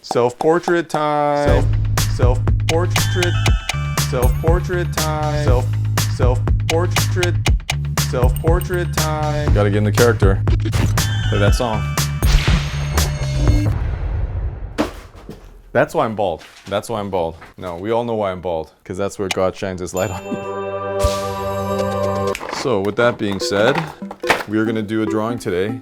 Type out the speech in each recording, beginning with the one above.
Self-portrait time. Self-portrait. Self-portrait time. Self-portrait. Self-portrait time. Gotta get in the character. Play that song. That's why I'm bald. That's why I'm bald. No, we all know why I'm bald, because that's where God shines his light on me. So with that being said, we are gonna do a drawing today.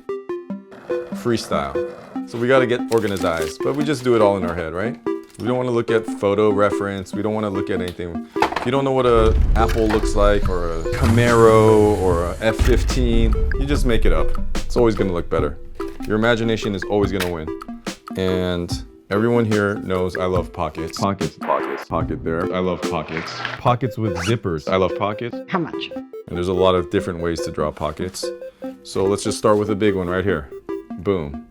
Freestyle. So we gotta get organized, but we just do it all in our head, right? We don't wanna look at photo reference. We don't wanna look at anything. If you don't know what a Apple looks like, or a Camaro, or a F-15, you just make it up. It's always gonna look better. Your imagination is always gonna win. And everyone here knows I love pockets. Pockets, pockets, pocket there. I love pockets. Pockets with zippers. I love pockets. How much? And there's a lot of different ways to draw pockets. So let's just start with a big one right here. Boom,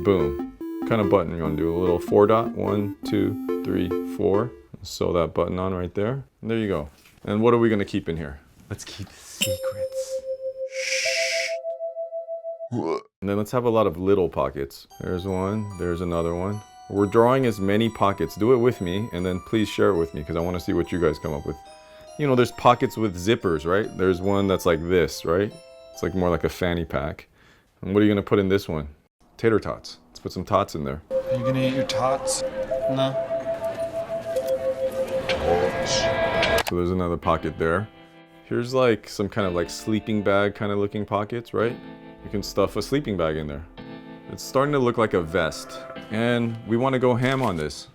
boom. What kind of button you want to do? A little 4 dot, 1, 2, 3, 4. Sew that button on right there. And there you go. And what are we gonna keep in here? Let's keep secrets. And then let's have a lot of little pockets. There's one, there's another one. We're drawing as many pockets. Do it with me, and then please share it with me, because I want to see what you guys come up with. You know, there's pockets with zippers, right? There's one that's like this, right? It's like more like a fanny pack. And what are you gonna put in this one? Tater tots. Let's put some tots in there. Are you gonna eat your tots? No. So there's another pocket there. Here's like some kind of like sleeping bag kind of looking pockets, right? You can stuff a sleeping bag in there. It's starting to look like a vest. And we want to go ham on this.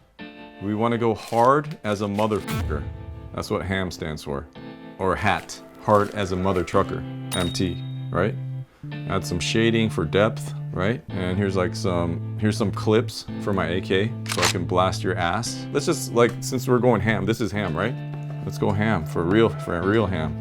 We want to go hard as a motherfucker. That's what ham stands for. Or hat. Hard as a mother trucker. MT, right? Add some shading for depth, right? And here's some clips for my AK so I can blast your ass. Let's just, like, since we're going ham, this is ham, right? Let's go ham for real ham.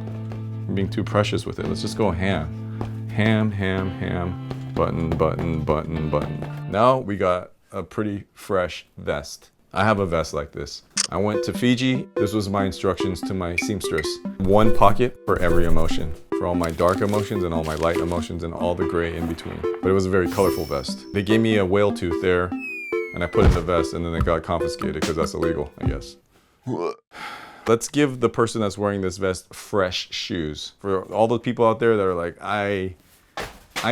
I'm being too precious with it. Let's just go ham. Ham, ham, ham. Button, button, button, button. Now we got a pretty fresh vest. I have a vest like this. I went to Fiji. This was my instructions to my seamstress. 1 pocket for every emotion. For all my dark emotions and all my light emotions and all the gray in between. But it was a very colorful vest. They gave me a whale tooth there and I put it in the vest, and then it got confiscated because that's illegal, I guess. Let's give the person that's wearing this vest fresh shoes. For all the people out there that are like, I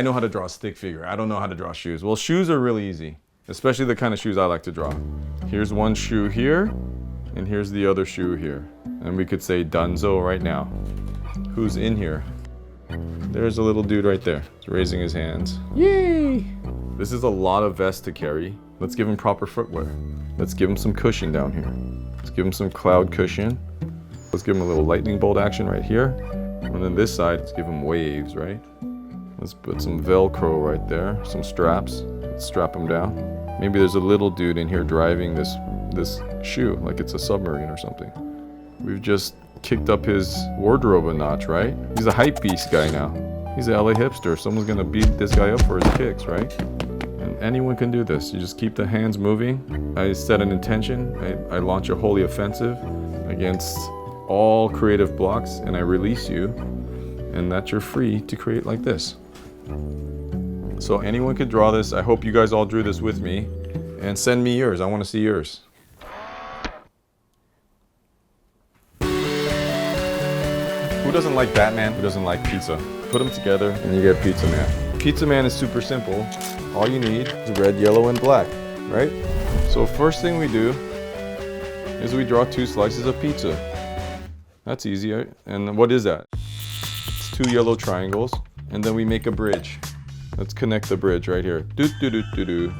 know how to draw a stick figure. I don't know how to draw shoes. Well, shoes are really easy, especially the kind of shoes I like to draw. Here's one shoe here, and here's the other shoe here. And we could say Dunzo right now. Who's in here? There's a little dude right there. He's raising his hands. Yay! This is a lot of vest to carry. Let's give him proper footwear. Let's give him some cushion down here. Let's give him some cloud cushion. Let's give him a little lightning bolt action right here. And then this side, let's give him waves, right? Let's put some Velcro right there, some straps. Let's strap him down. Maybe there's a little dude in here driving this shoe, like it's a submarine or something. We've just kicked up his wardrobe a notch, right? He's a hype beast guy now. He's a LA hipster. Someone's gonna beat this guy up for his kicks, right? And anyone can do this. You just keep the hands moving. I set an intention. I launch a holy offensive against all creative blocks, and I release you, and that you're free to create like this. So anyone could draw this. I hope you guys all drew this with me, and send me yours. I want to see yours. Who doesn't like Batman? Who doesn't like pizza? Put them together and you get Petezzaman. Petezzaman is super simple. All you need is red, yellow, and black, right? So first thing we do is we draw 2 slices of pizza. That's easy, right? And what is that? It's 2 yellow triangles, and then we make a bridge. Let's connect the bridge right here. Do do do do do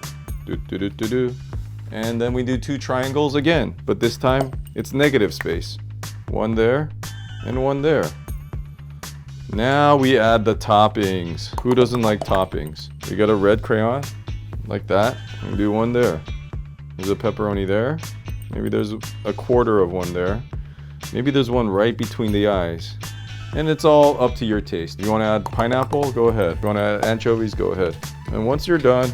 do do do do do. And then we do 2 triangles again, but this time it's negative space. 1 there and 1 there. Now we add the toppings. Who doesn't like toppings? We got a red crayon like that. We do 1 there. There's a pepperoni there. Maybe there's a quarter of 1 there. Maybe there's 1 right between the eyes. And it's all up to your taste. You want to add pineapple? Go ahead. You want to add anchovies? Go ahead. And once you're done,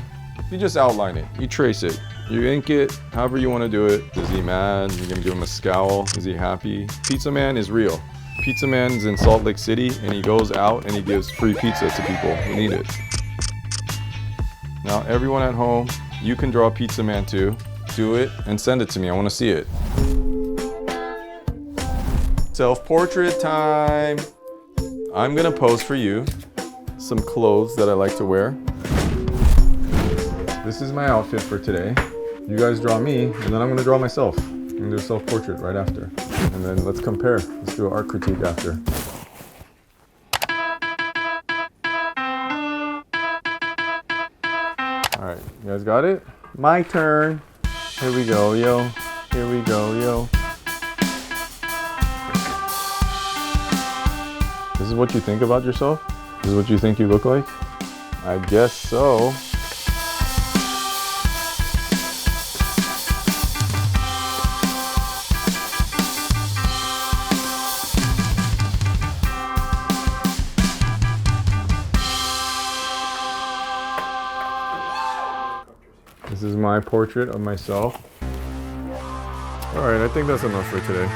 you just outline it. You trace it. You ink it, however you want to do it. Is he mad? You're going to give him a scowl. Is he happy? Petezzaman is real. Petezzaman's in Salt Lake City, and he goes out and he gives free pizza to people who need it. Now everyone at home, you can draw Petezzaman too. Do it and send it to me. I want to see it. Self-portrait time. I'm gonna pose for you some clothes that I like to wear. This is my outfit for today. You guys draw me, and then I'm gonna draw myself. I'm gonna do a self-portrait right after. And then let's compare. Let's do an art critique after. All right, you guys got it? My turn. Here we go, yo. Here we go, yo. This is what you think about yourself? This is what you think you look like? I guess so. This is my portrait of myself. All right, I think that's enough for today.